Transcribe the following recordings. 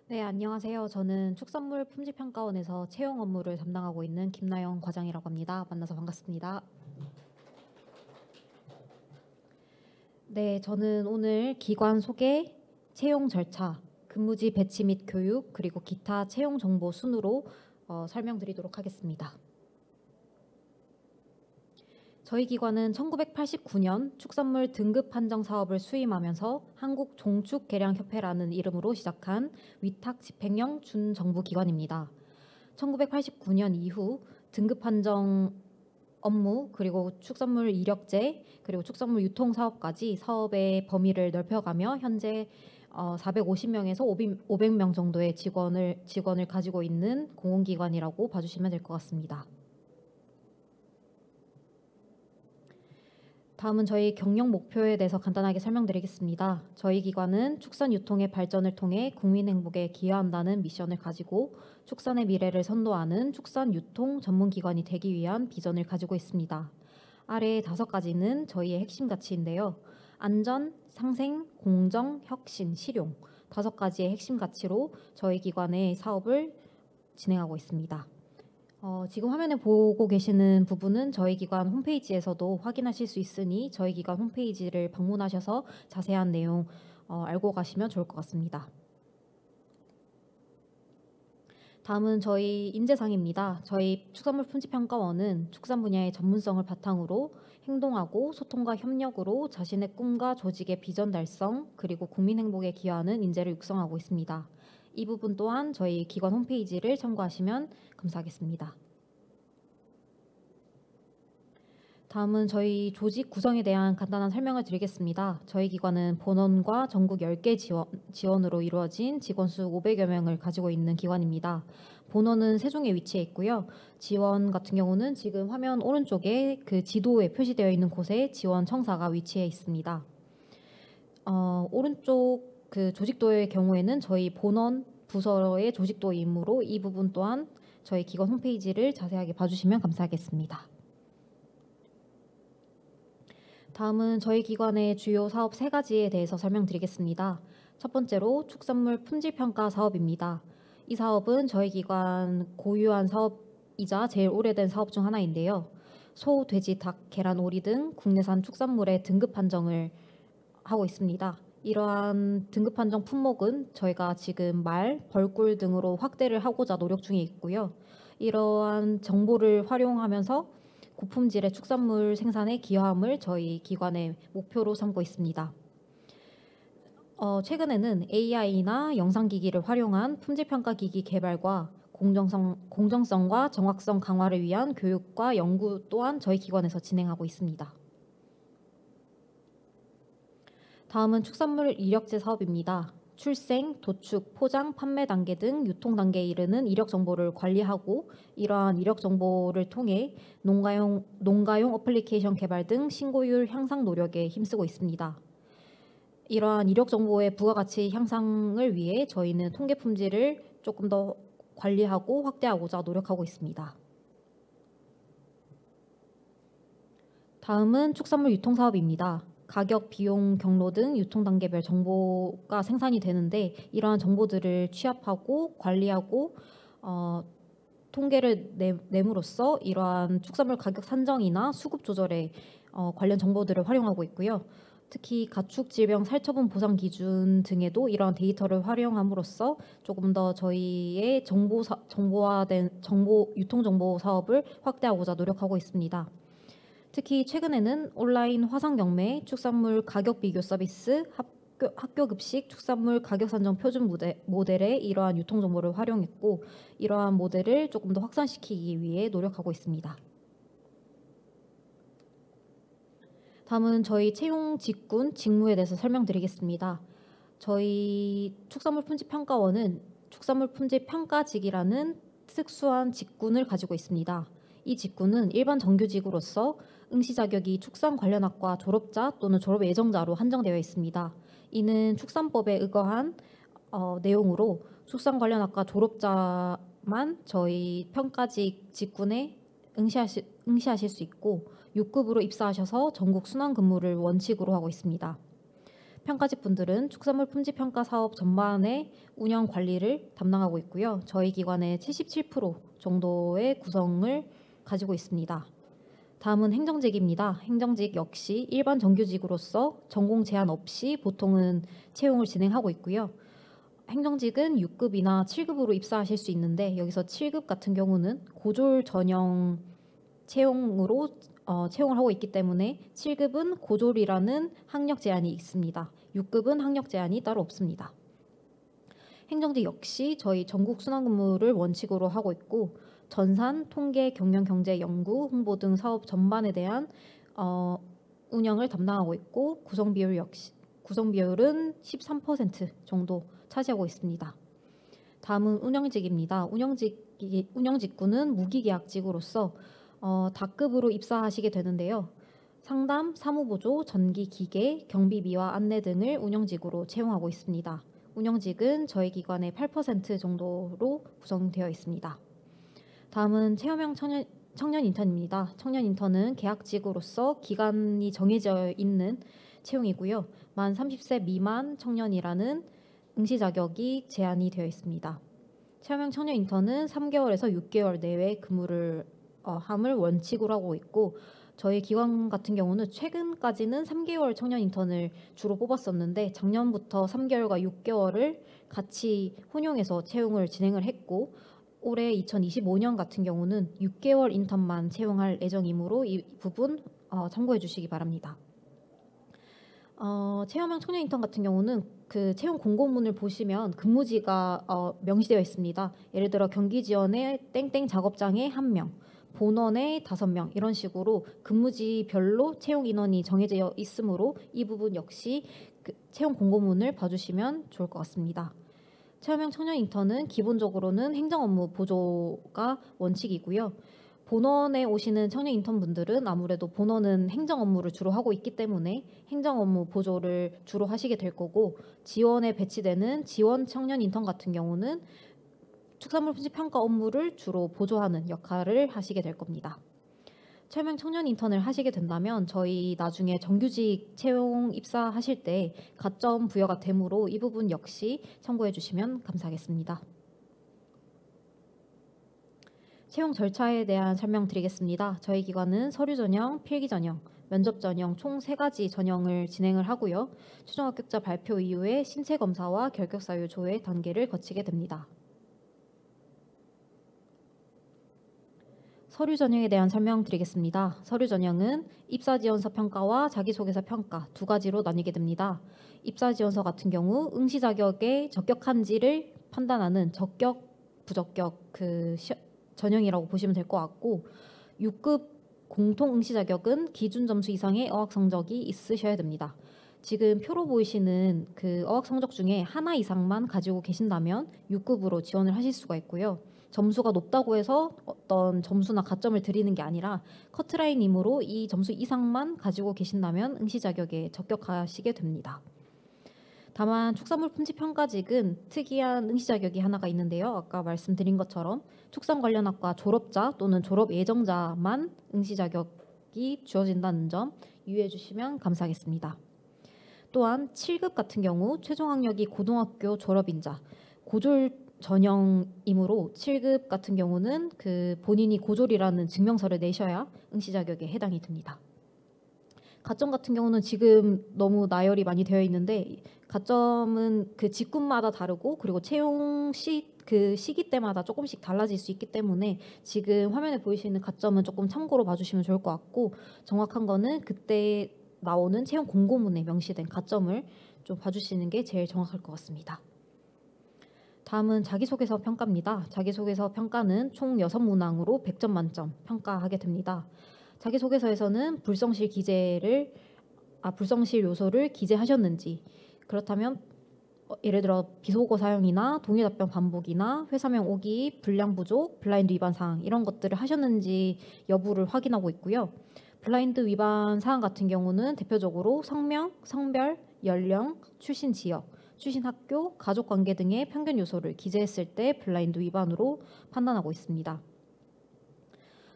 네, 안녕하세요. 저는 축산물 품질평가원에서 채용 업무를 담당하고 있는 김나영 과장이라고 합니다. 만나서 반갑습니다. 네, 저는 오늘 기관 소개, 채용 절차, 근무지 배치 및 교육, 그리고 기타 채용 정보 순으로 설명드리도록 하겠습니다. 저희 기관은 1989년 축산물 등급 판정 사업을 수임하면서 한국종축개량협회라는 이름으로 시작한 위탁 집행형 준정부 기관입니다. 1989년 이후 등급 판정 업무, 그리고 축산물 이력제, 그리고 축산물 유통 사업까지 사업의 범위를 넓혀가며 현재 450명에서 500명 정도의 직원을 가지고 있는 공공기관이라고 봐주시면 될 것 같습니다. 다음은 저희 경영 목표에 대해서 간단하게 설명드리겠습니다. 저희 기관은 축산 유통의 발전을 통해 국민 행복에 기여한다는 미션을 가지고 축산의 미래를 선도하는 축산 유통 전문 기관이 되기 위한 비전을 가지고 있습니다. 아래 5가지는 저희의 핵심 가치인데요. 안전, 상생, 공정, 혁신, 실용 5가지의 핵심 가치로 저희 기관의 사업을 진행하고 있습니다. 지금 화면에 보고 계시는 부분은 저희 기관 홈페이지에서도 확인하실 수 있으니 저희 기관 홈페이지를 방문하셔서 자세한 내용 알고 가시면 좋을 것 같습니다. 다음은 저희 인재상입니다. 저희 축산물 품질평가원은 축산 분야의 전문성을 바탕으로 행동하고 소통과 협력으로 자신의 꿈과 조직의 비전 달성, 그리고 국민 행복에 기여하는 인재를 육성하고 있습니다. 이 부분 또한 저희 기관 홈페이지를 참고하시면 감사하겠습니다. 다음은 저희 조직 구성에 대한 간단한 설명을 드리겠습니다. 저희 기관은 본원과 전국 10개 지원으로 이루어진 직원 수 500여 명을 가지고 있는 기관입니다. 본원은 세종에 위치해 있고요. 지원 같은 경우는 지금 화면 오른쪽에 그 지도에 표시되어 있는 곳에 지원 청사가 위치해 있습니다. 오른쪽 그 조직도의 경우에는 저희 본원 부서의 조직도이므로 이 부분 또한 저희 기관 홈페이지를 자세하게 봐주시면 감사하겠습니다. 다음은 저희 기관의 주요 사업 3가지에 대해서 설명드리겠습니다. 첫 번째로 축산물 품질평가 사업입니다. 이 사업은 저희 기관 고유한 사업이자 제일 오래된 사업 중 하나인데요. 소, 돼지, 닭, 계란, 오리 등 국내산 축산물의 등급 판정을 하고 있습니다. 이러한 등급 판정 품목은 저희가 지금 말, 벌꿀 등으로 확대를 하고자 노력 중에 있고요. 이러한 정보를 활용하면서 고품질의 축산물 생산에 기여함을 저희 기관의 목표로 삼고 있습니다. 최근에는 AI나 영상기기를 활용한 품질평가기기 개발과 공정성과 정확성 강화를 위한 교육과 연구 또한 저희 기관에서 진행하고 있습니다. 다음은 축산물 이력제 사업입니다. 출생, 도축, 포장, 판매 단계 등 유통 단계에 이르는 이력 정보를 관리하고 이러한 이력 정보를 통해 농가용 어플리케이션 개발 등 신고율 향상 노력에 힘쓰고 있습니다. 이러한 이력 정보의 부가가치 향상을 위해 저희는 통계 품질을 조금 더 관리하고 확대하고자 노력하고 있습니다. 다음은 축산물 유통 사업입니다. 가격, 비용, 경로 등 유통 단계별 정보가 생산이 되는데 이러한 정보들을 취합하고 관리하고 통계를 내므로써 이러한 축산물 가격 산정이나 수급 조절에 관련 정보들을 활용하고 있고요. 특히 가축 질병 살처분 보상 기준 등에도 이러한 데이터를 활용함으로써 조금 더 저희의 정보화된 유통 정보 사업을 확대하고자 노력하고 있습니다. 특히 최근에는 온라인 화상 경매, 축산물 가격 비교 서비스, 학교 급식, 축산물 가격 산정 표준 모델에 이러한 유통 정보를 활용했고 이러한 모델을 조금 더 확산시키기 위해 노력하고 있습니다. 다음은 저희 채용 직군 직무에 대해서 설명드리겠습니다. 저희 축산물 품질평가원은 축산물 품질평가직이라는 특수한 직군을 가지고 있습니다. 이 직군은 일반 정규직으로서 응시 자격이 축산 관련학과 졸업자 또는 졸업 예정자로 한정되어 있습니다. 이는 축산법에 의거한 내용으로 축산 관련학과 졸업자만 저희 평가직 직군에 응시하실 수 있고 6급으로 입사하셔서 전국 순환 근무를 원칙으로 하고 있습니다. 평가직 분들은 축산물 품질 평가 사업 전반의 운영 관리를 담당하고 있고요. 저희 기관의 77% 정도의 구성을 가지고 있습니다. 다음은 행정직입니다. 행정직 역시 일반 정규직으로서 전공 제한 없이 보통은 채용을 진행하고 있고요. 행정직은 6급이나 7급으로 입사하실 수 있는데 여기서 7급 같은 경우는 고졸 전형 채용으로 채용을 하고 있기 때문에 7급은 고졸이라는 학력 제한이 있습니다. 6급은 학력 제한이 따로 없습니다. 행정직 역시 저희 전국 순환 근무를 원칙으로 하고 있고 전산, 통계, 경영, 경제, 연구, 홍보 등 사업 전반에 대한 운영을 담당하고 있고 구성 비율은 13% 정도 차지하고 있습니다. 다음은 운영직입니다. 운영직군은 무기계약직으로서 다급으로 입사하시게 되는데요. 상담, 사무보조, 전기, 기계, 경비비와 안내 등을 운영직으로 채용하고 있습니다. 운영직은 저희 기관의 8% 정도로 구성되어 있습니다. 다음은 체험형 청년 인턴입니다. 청년 인턴은 계약직으로서 기간이 정해져 있는 채용이고요. 만 30세 미만 청년이라는 응시 자격이 제한이 되어 있습니다. 체험형 청년 인턴은 3개월에서 6개월 내외 근무를 함을 원칙으로 하고 있고 저희 기관 같은 경우는 최근까지는 3개월 청년 인턴을 주로 뽑았었는데 작년부터 3개월과 6개월을 같이 혼용해서 채용을 진행을 했고 올해 2025년 같은 경우는 6개월 인턴만 채용할 예정이므로 이 부분 참고해 주시기 바랍니다. 체험형 청년 인턴 같은 경우는 그 채용 공고문을 보시면 근무지가 명시되어 있습니다. 예를 들어 경기 지원의 땡땡 작업장에 1명, 본원에 5명 이런 식으로 근무지별로 채용 인원이 정해져 있으므로 이 부분 역시 그 채용 공고문을 봐주시면 좋을 것 같습니다. 체험형 청년 인턴은 기본적으로는 행정 업무 보조가 원칙이고요. 본원에 오시는 청년 인턴분들은 아무래도 본원은 행정 업무를 주로 하고 있기 때문에 행정 업무 보조를 주로 하시게 될 거고 지원에 배치되는 지원 청년 인턴 같은 경우는 축산물 품질 평가 업무를 주로 보조하는 역할을 하시게 될 겁니다. 체험형 청년 인턴을 하시게 된다면 저희 나중에 정규직 채용 입사하실 때 가점 부여가 되므로 이 부분 역시 참고해 주시면 감사하겠습니다. 채용 절차에 대한 설명드리겠습니다. 저희 기관은 서류 전형, 필기 전형, 면접 전형 총 3가지 전형을 진행을 하고요. 최종 합격자 발표 이후에 신체 검사와 결격 사유 조회 단계를 거치게 됩니다. 서류 전형에 대한 설명드리겠습니다. 서류 전형은 입사 지원서 평가와 자기소개서 평가 2가지로 나뉘게 됩니다. 입사 지원서 같은 경우 응시 자격에 적격한지를 판단하는 적격, 부적격 전형이라고 보시면 될 것 같고 6급 공통 응시 자격은 기준 점수 이상의 어학 성적이 있으셔야 됩니다. 지금 표로 보이시는 그 어학 성적 중에 하나 이상만 가지고 계신다면 6급으로 지원을 하실 수가 있고요. 점수가 높다고 해서 어떤 점수나 가점을 드리는 게 아니라 커트라인이므로 이 점수 이상만 가지고 계신다면 응시 자격에 적격하시게 됩니다. 다만 축산물 품질 평가직은 특이한 응시 자격이 하나가 있는데요. 아까 말씀드린 것처럼 축산 관련학과 졸업자 또는 졸업 예정자만 응시 자격이 주어진다는 점 유의해 주시면 감사하겠습니다. 또한 7급 같은 경우 최종 학력이 고등학교 졸업인자, 고졸 전형이므로 7급 같은 경우는 그 본인이 고졸이라는 증명서를 내셔야 응시 자격에 해당이 됩니다. 가점 같은 경우는 지금 너무 나열이 많이 되어 있는데 가점은 그 직군마다 다르고 그리고 채용 그 시기 때마다 조금씩 달라질 수 있기 때문에 지금 화면에 보이시는 가점은 조금 참고로 봐주시면 좋을 것 같고 정확한 거는 그때 나오는 채용 공고문에 명시된 가점을 좀 봐주시는 게 제일 정확할 것 같습니다. 다음은 자기소개서 평가입니다. 자기소개서 평가는 총 6문항으로 100점 만점 평가하게 됩니다. 자기소개서에서는 불성실 요소를 기재하셨는지 그렇다면 예를 들어 비속어 사용이나 동의 답변 반복이나 회사명 오기, 분량 부족, 블라인드 위반 사항 이런 것들을 하셨는지 여부를 확인하고 있고요. 블라인드 위반 사항 같은 경우는 대표적으로 성명, 성별, 연령, 출신 지역, 출신 학교, 가족관계 등의 편견 요소를 기재했을 때 블라인드 위반으로 판단하고 있습니다.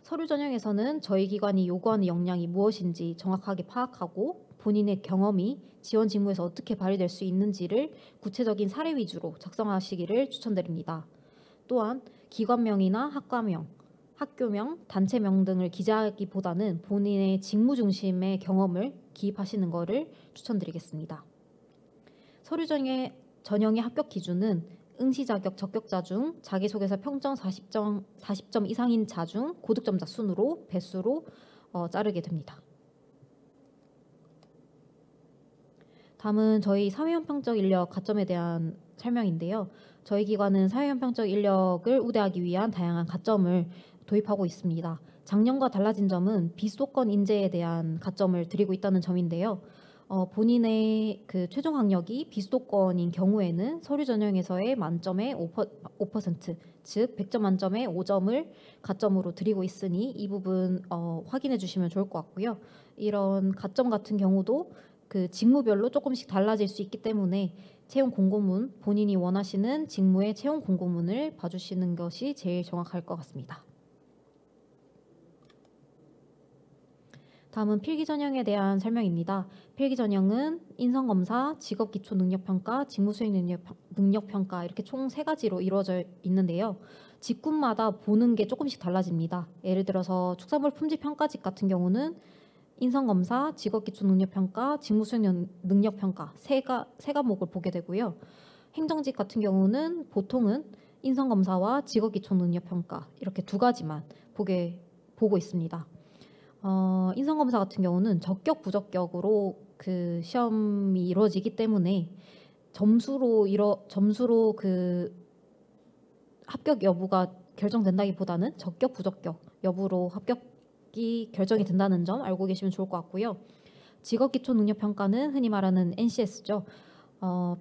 서류 전형에서는 저희 기관이 요구하는 역량이 무엇인지 정확하게 파악하고 본인의 경험이 지원 직무에서 어떻게 발휘될 수 있는지를 구체적인 사례 위주로 작성하시기를 추천드립니다. 또한 기관명이나 학과명, 학교명, 단체명 등을 기재하기보다는 본인의 직무 중심의 경험을 기입하시는 것을 추천드리겠습니다. 서류 전형의 합격 기준은 응시 자격 적격자 중 자기소개서 평점 40점 이상인 자 중 고득점자 순으로 배수로 자르게 됩니다. 다음은 저희 사회현평적 인력 가점에 대한 설명인데요. 저희 기관은 사회현평적 인력을 우대하기 위한 다양한 가점을 도입하고 있습니다. 작년과 달라진 점은 비수도권 인재에 대한 가점을 드리고 있다는 점인데요. 본인의 그 최종 학력이 비수도권인 경우에는 서류 전형에서의 만점의 5%, 즉 100점 만점에 5점을 가점으로 드리고 있으니 이 부분 확인해 주시면 좋을 것 같고요. 이런 가점 같은 경우도 그 직무별로 조금씩 달라질 수 있기 때문에 채용 공고문, 본인이 원하시는 직무의 채용 공고문을 봐주시는 것이 제일 정확할 것 같습니다. 다음은 필기전형에 대한 설명입니다. 필기전형은 인성검사, 직업기초능력평가, 직무수행 능력평가 이렇게 총 3가지로 이루어져 있는데요. 직군마다 보는 게 조금씩 달라집니다. 예를 들어서 축산물 품질평가직 같은 경우는 인성검사, 직업기초능력평가, 직무수행능력평가 세 과목을 보게 되고요. 행정직 같은 경우는 보통은 인성검사와 직업기초능력평가 이렇게 2가지만 보고 있습니다. 인성검사 같은 경우는 적격 부적격으로 그 시험이 이루어지기 때문에 점수로 그 합격 여부가 결정된다기보다는 적격 부적격 여부로 합격이 결정이 된다는 점 알고 계시면 좋을 것 같고요. 직업기초능력평가는 흔히 말하는 NCS죠.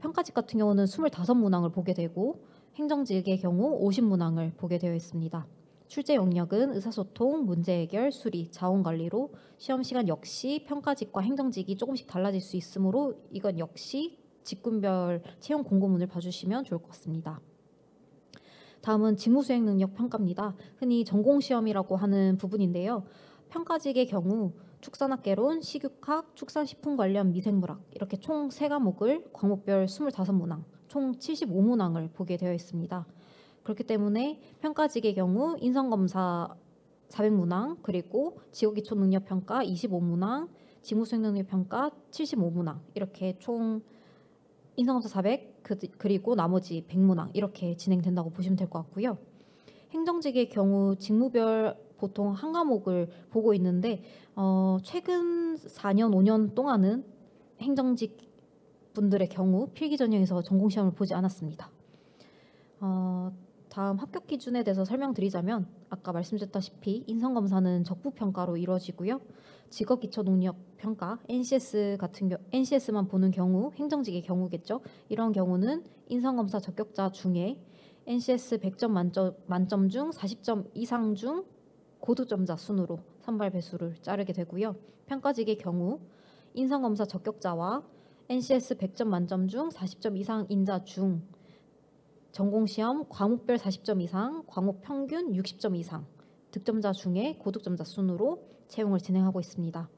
평가직 같은 경우는 25문항을 보게 되고 행정직의 경우 50문항을 보게 되어 있습니다. 출제 영역은 의사소통, 문제해결, 수리, 자원관리로 시험 시간 역시 평가직과 행정직이 조금씩 달라질 수 있으므로 이건 역시 직군별 채용 공고문을 봐주시면 좋을 것 같습니다. 다음은 직무수행능력 평가입니다. 흔히 전공시험이라고 하는 부분인데요. 평가직의 경우 축산학개론, 식육학, 축산식품 관련 미생물학 이렇게 총 3과목을 과목별 25문항, 총 75문항을 보게 되어 있습니다. 그렇기 때문에 평가직의 경우 인성검사 400문항, 그리고 직업기초능력평가 25문항, 직무수행능력평가 75문항 이렇게 총 인성검사 400 그리고 나머지 100문항 이렇게 진행된다고 보시면 될 것 같고요. 행정직의 경우 직무별 보통 한 과목을 보고 있는데 최근 4년, 5년 동안은 행정직 분들의 경우 필기전형에서 전공시험을 보지 않았습니다. 다음 합격 기준에 대해서 설명드리자면 아까 말씀드렸다시피 인성검사는 적부평가로 이루어지고요. 직업기초능력평가 NCS만 보는 경우 행정직의 경우겠죠. 이런 경우는 인성검사 적격자 중에 NCS 100점 만점 중 40점 이상 중 고득점자 순으로 선발 배수를 자르게 되고요. 평가직의 경우 인성검사 적격자와 NCS 100점 만점 중 40점 이상 인자 중 전공시험 과목별 40점 이상, 과목 평균 60점 이상 득점자 중에 고득점자 순으로 채용을 진행하고 있습니다.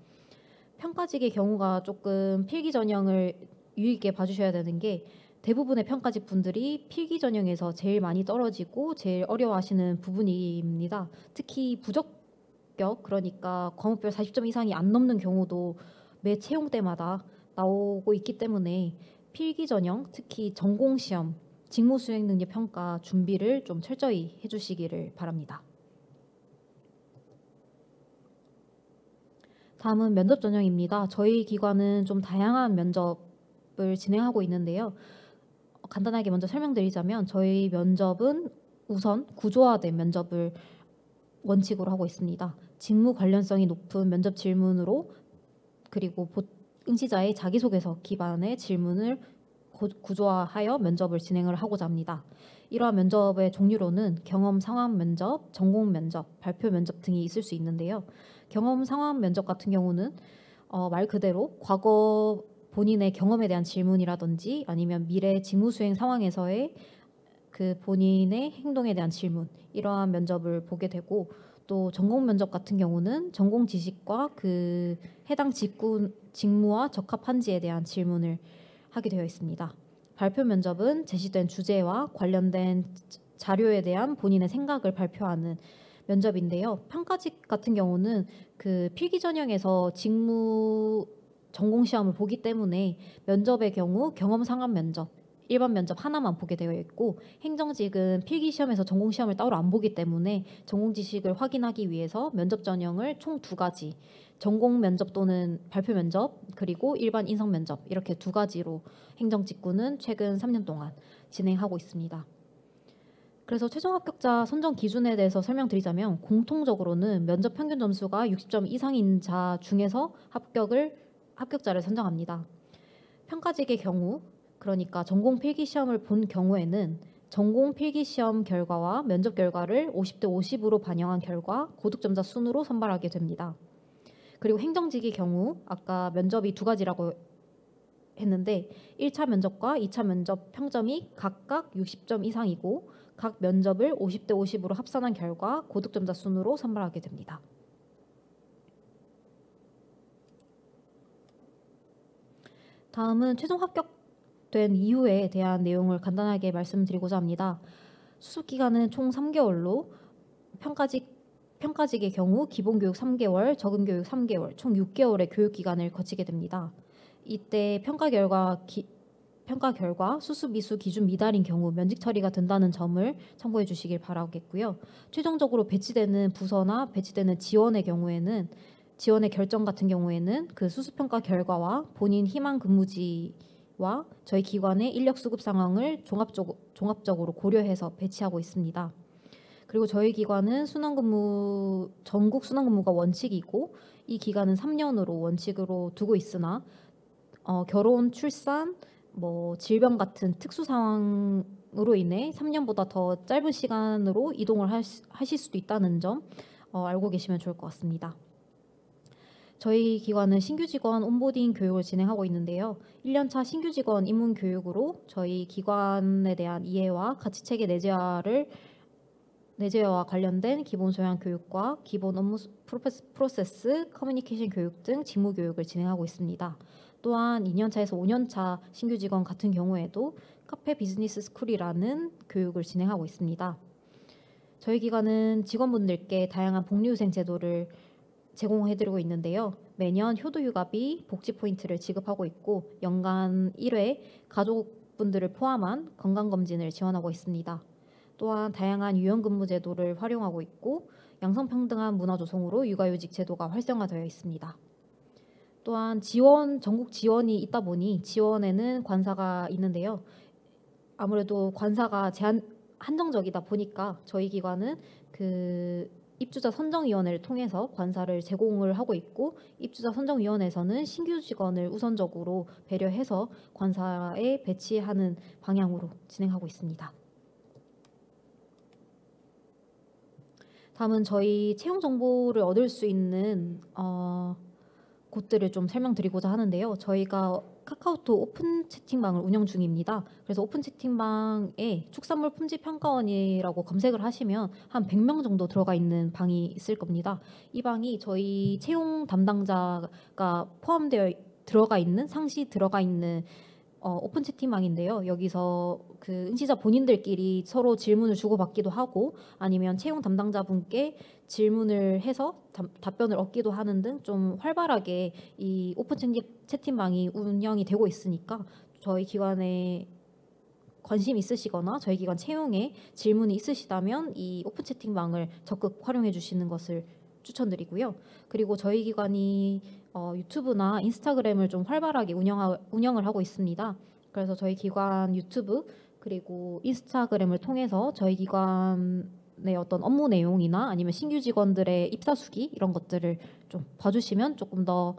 평가직의 경우가 조금 필기 전형을 유의 있게 봐주셔야 되는 게 대부분의 평가직 분들이 필기 전형에서 제일 많이 떨어지고 제일 어려워하시는 부분입니다. 특히 부적격, 그러니까 과목별 40점 이상이 안 넘는 경우도 매 채용 때마다 나오고 있기 때문에 필기 전형, 특히 전공시험 직무수행능력 평가 준비를 좀 철저히 해주시기를 바랍니다. 다음은 면접 전형입니다. 저희 기관은 좀 다양한 면접을 진행하고 있는데요. 간단하게 먼저 설명드리자면 저희 면접은 우선 구조화된 면접을 원칙으로 하고 있습니다. 직무 관련성이 높은 면접 질문으로 그리고 응시자의 자기소개서 기반의 질문을 구조화하여 면접을 진행을 하고자 합니다. 이러한 면접의 종류로는 경험 상황 면접, 전공 면접, 발표 면접 등이 있을 수 있는데요. 경험 상황 면접 같은 경우는 말 그대로 과거 본인의 경험에 대한 질문이라든지 아니면 미래 직무 수행 상황에서의 그 본인의 행동에 대한 질문 이러한 면접을 보게 되고 또 전공 면접 같은 경우는 전공 지식과 그 해당 직무와 적합한지에 대한 질문을 하게 되어 있습니다. 발표 면접은 제시된 주제와 관련된 자료에 대한 본인의 생각을 발표하는 면접인데요. 평가직 같은 경우는 그 필기 전형에서 직무 전공 시험을 보기 때문에 면접의 경우 경험 상한 면접, 일반 면접 하나만 보게 되어 있고, 행정직은 필기 시험에서 전공 시험을 따로 안 보기 때문에 전공 지식을 확인하기 위해서 면접 전형을 총 2가지, 전공 면접 또는 발표 면접, 그리고 일반 인성 면접, 이렇게 2가지로 행정직군은 최근 3년 동안 진행하고 있습니다. 그래서 최종 합격자 선정 기준에 대해서 설명드리자면, 공통적으로는 면접 평균 점수가 60점 이상인 자 중에서 합격자를 선정합니다. 평가직의 경우, 그러니까 전공 필기 시험을 본 경우에는 전공 필기 시험 결과와 면접 결과를 50대 50으로 반영한 결과 고득점자 순으로 선발하게 됩니다. 그리고 행정직의 경우, 아까 면접이 2가지라고 했는데 1차 면접과 2차 면접 평점이 각각 60점 이상이고 각 면접을 50대 50으로 합산한 결과 고득점자 순으로 선발하게 됩니다. 다음은 최종 합격된 이유에 대한 내용을 간단하게 말씀드리고자 합니다. 수습 기간은 총 3개월로 평가직의 경우 기본교육 3개월, 적응교육 3개월, 총 6개월의 교육 기간을 거치게 됩니다. 이때 평가 결과 수습 미수 기준 미달인 경우 면직 처리가 된다는 점을 참고해 주시길 바라겠고요. 최종적으로 배치되는 부서나 배치되는 지원의 결정 같은 경우에는 그 수습 평가 결과와 본인 희망 근무지와 저희 기관의 인력 수급 상황을 종합적으로 고려해서 배치하고 있습니다. 그리고 저희 기관은 전국 순환근무가 원칙이고 이 기간은 3년으로 원칙으로 두고 있으나 결혼, 출산, 질병 같은 특수 상황으로 인해 3년보다 더 짧은 시간으로 이동을 하실 수도 있다는 점 알고 계시면 좋을 것 같습니다. 저희 기관은 신규 직원 온보딩 교육을 진행하고 있는데요. 1년차 신규 직원 입문 교육으로 저희 기관에 대한 이해와 가치체계 내재와 관련된 기본 소양 교육과 기본 업무 프로세스, 커뮤니케이션 교육 등 직무 교육을 진행하고 있습니다. 또한 2년차에서 5년차 신규 직원 같은 경우에도 카페 비즈니스 스쿨이라는 교육을 진행하고 있습니다. 저희 기관은 직원분들께 다양한 복리후생 제도를 제공해드리고 있는데요. 매년 효도휴가비, 복지 포인트를 지급하고 있고 연간 1회 가족분들을 포함한 건강검진을 지원하고 있습니다. 또한 다양한 유연근무 제도를 활용하고 있고 양성평등한 문화 조성으로 육아휴직 제도가 활성화되어 있습니다. 또한 전국 지원이 있다 보니 지원에는 관사가 있는데요. 아무래도 관사가 한정적이다 보니까 저희 기관은 그 입주자 선정위원회를 통해서 관사를 제공을 하고 있고 입주자 선정위원회에서는 신규 직원을 우선적으로 배려해서 관사에 배치하는 방향으로 진행하고 있습니다. 다음은 저희 채용 정보를 얻을 수 있는 곳들을 좀 설명드리고자 하는데요. 저희가 카카오톡 오픈 채팅방을 운영 중입니다. 그래서 오픈 채팅방에 축산물 품질평가원이라고 검색을 하시면 한 100명 정도 들어가 있는 방이 있을 겁니다. 이 방이 저희 채용 담당자가 상시 들어가 있는 오픈 채팅방인데요. 여기서 그 응시자 본인들끼리 서로 질문을 주고받기도 하고 아니면 채용 담당자분께 질문을 해서 답변을 얻기도 하는 등 좀 활발하게 이 오픈 채팅방이 운영이 되고 있으니까 저희 기관에 관심 있으시거나 저희 기관 채용에 질문이 있으시다면 이 오픈 채팅방을 적극 활용해 주시는 것을 추천드리고요. 그리고 저희 기관이 유튜브나 인스타그램을 좀 활발하게 운영을 하고 있습니다. 그래서 저희 기관 유튜브 그리고 인스타그램을 통해서 저희 기관의 어떤 업무 내용이나 아니면 신규 직원들의 입사수기 이런 것들을 좀 봐주시면 조금 더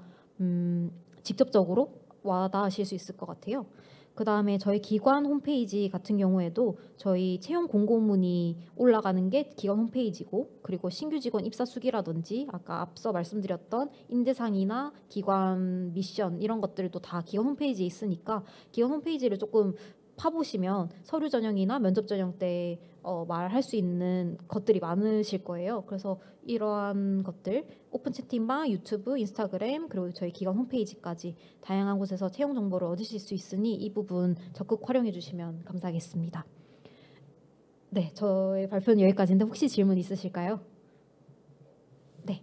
직접적으로 와닿으실 수 있을 것 같아요. 그 다음에 저희 기관 홈페이지 같은 경우에도 저희 채용 공고문이 올라가는 게 기관 홈페이지고 그리고 신규 직원 입사 수기라든지 아까 앞서 말씀드렸던 인재상이나 기관 미션 이런 것들도 다 기관 홈페이지에 있으니까 기관 홈페이지를 조금 파보시면 서류 전형이나 면접 전형 때 말할 수 있는 것들이 많으실 거예요. 그래서 이러한 것들 오픈 채팅방, 유튜브, 인스타그램 그리고 저희 기관 홈페이지까지 다양한 곳에서 채용 정보를 얻으실 수 있으니 이 부분 적극 활용해 주시면 감사하겠습니다. 네, 저의 발표는 여기까지인데 혹시 질문 있으실까요? 네.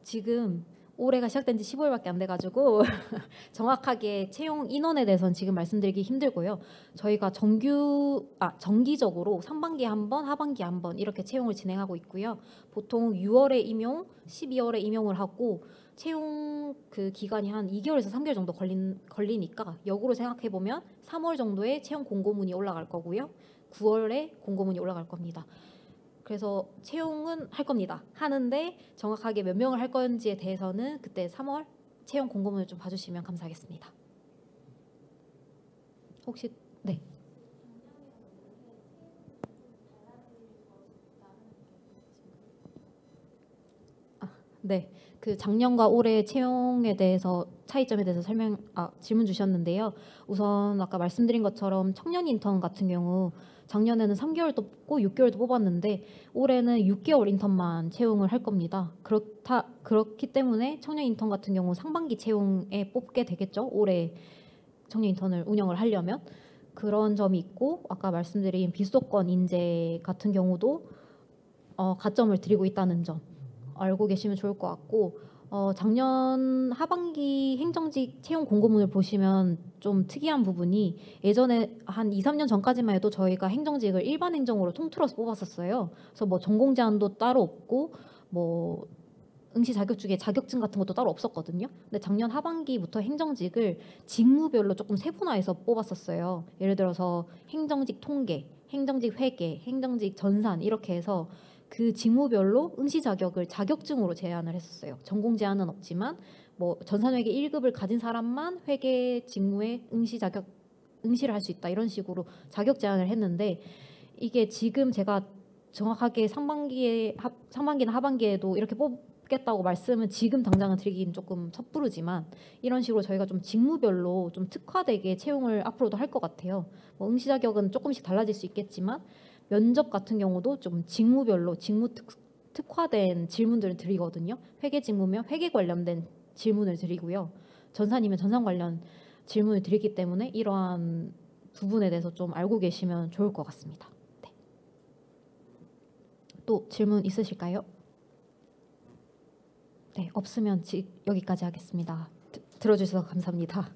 지금 올해가 시작된 지 15일밖에 안 돼가지고 정확하게 채용 인원에 대해서는 지금 말씀드리기 힘들고요. 저희가 정기적으로 상반기에 한 번, 하반기에 한 번 이렇게 채용을 진행하고 있고요. 보통 6월에 임용, 12월에 임용을 하고 채용 그 기간이 한 2개월에서 3개월 정도 걸리니까 역으로 생각해 보면 3월 정도에 채용 공고문이 올라갈 거고요. 9월에 공고문이 올라갈 겁니다. 그래서 채용은 할 겁니다. 하는데 정확하게 몇 명을 할 건지에 대해서는 그때 3월 채용 공고문을 좀 봐주시면 감사하겠습니다. 혹시 네. 네. 그 작년과 올해 채용에 대해서 차이점에 대해서 질문 주셨는데요. 우선 아까 말씀드린 것처럼 청년 인턴 같은 경우 작년에는 3개월도 뽑고 6개월도 뽑았는데 올해는 6개월 인턴만 채용을 할 겁니다. 그렇기 때문에 청년 인턴 같은 경우 상반기 채용에 뽑게 되겠죠. 올해 청년 인턴을 운영을 하려면 그런 점이 있고 아까 말씀드린 비수도권 인재 같은 경우도 가점을 드리고 있다는 점 알고 계시면 좋을 것 같고 작년 하반기 행정직 채용 공고문을 보시면 좀 특이한 부분이 예전에 한 2, 3년 전까지만 해도 저희가 행정직을 일반 행정으로 통틀어서 뽑았었어요. 그래서 뭐 전공 제한도 따로 없고 뭐 응시 자격증에 자격증 같은 것도 따로 없었거든요. 근데 작년 하반기부터 행정직을 직무별로 조금 세분화해서 뽑았었어요. 예를 들어서 행정직 통계, 행정직 회계, 행정직 전산 이렇게 해서 그 직무별로 응시 자격을 자격증으로 제한을 했었어요. 전공 제한은 없지만 뭐 전산회계 1급을 가진 사람만 회계 직무에 응시를 할 수 있다 이런 식으로 자격 제한을 했는데 이게 지금 제가 정확하게 상반기나 하반기에도 이렇게 뽑겠다고 말씀은 지금 당장은 드리긴 조금 섣부르지만 이런 식으로 저희가 좀 직무별로 좀 특화되게 채용을 앞으로도 할 것 같아요. 뭐 응시 자격은 조금씩 달라질 수 있겠지만 면접 같은 경우도 좀 직무별로 특화된 질문들을 드리거든요. 회계 직무면 회계 관련된 질문을 드리고요. 전산이면 전산 관련 질문을 드리기 때문에 이러한 부분에 대해서 좀 알고 계시면 좋을 것 같습니다. 네. 또 질문 있으실까요? 네, 없으면 여기까지 하겠습니다. 들어주셔서 감사합니다.